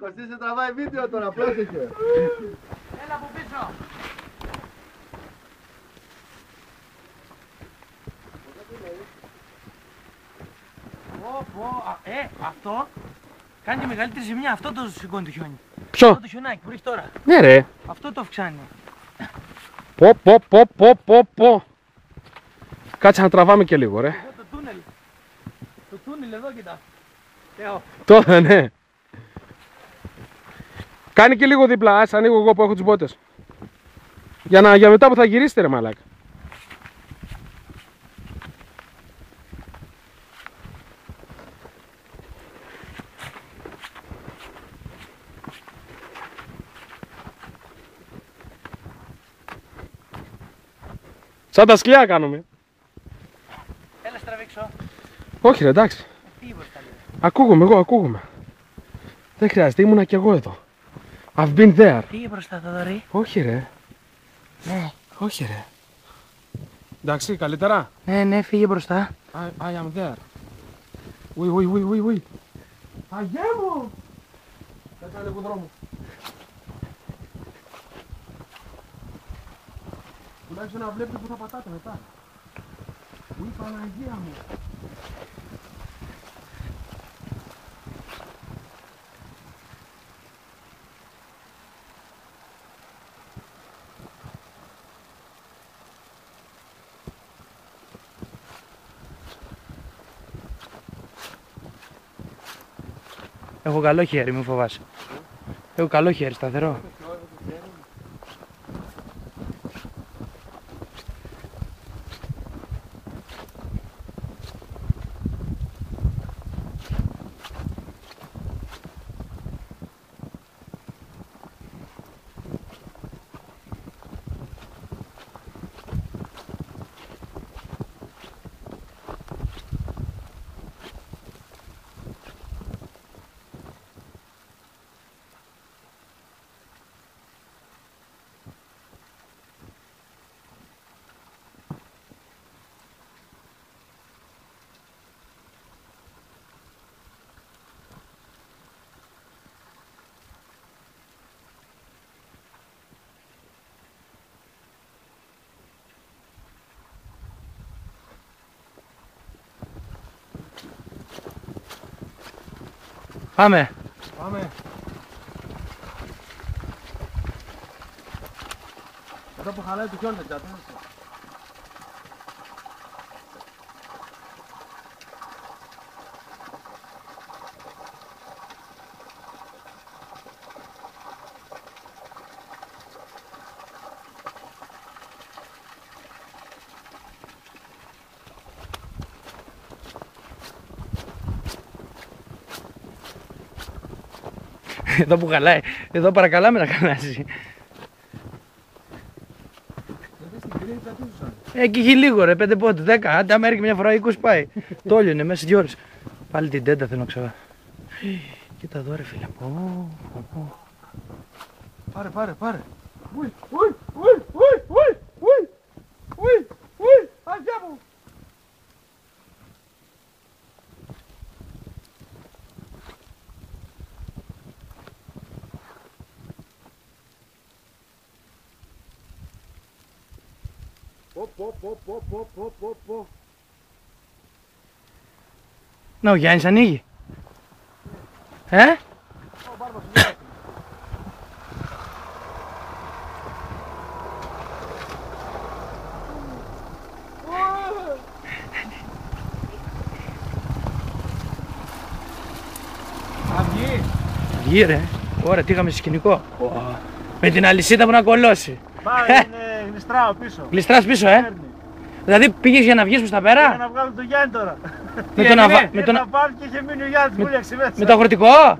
Κωστή σε τραβάει βίντεο τώρα, πρόσεχε. Έλα από πίσω. Αυτό κάνει τη μεγαλύτερη ζημιά. Αυτό το σηκώνει το χιόνι. Ποιο? Αυτό το χιονάκι που ρίχνει τώρα. Ναι ρε. Αυτό το αυξάνει. Πω. Κάτσε να τραβάμε και λίγο ρε. Εδώ το τούνελ. Το τούνελ εδώ κοιτά. Τώρα ναι. Κάνει και λίγο δίπλα, ας ανοίγω εγώ που έχω τις μπότες. Για μετά που θα γυρίσετε ρε μαλάκα. Σαν τα σκυλιά κάνουμε. Έλα στραβήξω. Όχι ρε, εντάξει. Φύγει μπροστά λίγο. Ακούγομαι. Δεν χρειάζεται, ήμουνα κι εγώ εδώ. I've been there. Φύγε μπροστά Θοδωρή. Όχι ρε. Ναι. Όχι ρε. Εντάξει, καλύτερα. Ναι, φύγε μπροστά. I am there. Ουι. Αγέ μου! Κάτσε λίγο δρόμο. Τουλάχιστον να βλέπετε που θα πατάτε μετά. Ουι, Παναγία μου. Έχω καλό χέρι, μην φοβάσαι. Έχω καλό χέρι, σταθερό. Πάμε. Εδώ που χαλάει το χιόνι δεν Εδώ που χαλάει. Εδώ παρακαλάμε να κανάσει. Εκεί έχει λίγο ρε, 5 πότε, 10. Άντε άμα έρχεται μια φορά 20 πάει. Τόλιο είναι μέσα 2 ώρες. Πάλι την τέντα θέλω να ξέρω. Κοίτα εδώ ρε φίλε. Πάρε. Ουι. Αγιά μου. Πω. Να ο Γιάννης ανοίγει. Βγει ρε. Ωραία, τι είχαμε σκηνικό. Με την αλυσίδα που να κολώσει. Πάει, είναι γλιστράω πίσω. Γλιστράς πίσω, Δηλαδή πήγες για να βγεις προς τα Πήγα πέρα. να βγάλω τον Γιάννη τώρα. Με τον να πάρει και είχε μείνει ο Γιάννης βούλιαξε μέσα. Με το αγροτικό.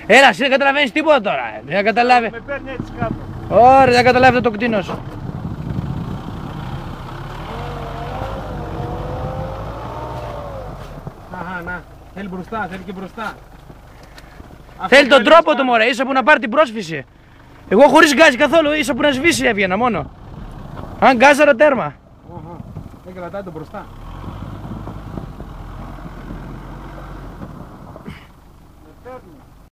Έλα, εσύ δεν καταλαβαίνεις τίποτα τώρα. Δεν καταλάβει. Με παίρνει έτσι κάτω. Ωραία, δεν καταλάβει το κτίνο σου. Να. Θέλει μπροστά, θέλει και μπροστά. Θέλει τον τρόπο του μωρέ, ίσα που να πάρει την πρόσφυση. Εγώ χωρίς γκάζι καθόλου, ίσα που να σβήσει έβγαινα μόνο. Αν γκάζαρα τέρμα. Δεν κρατάει τον μπροστά.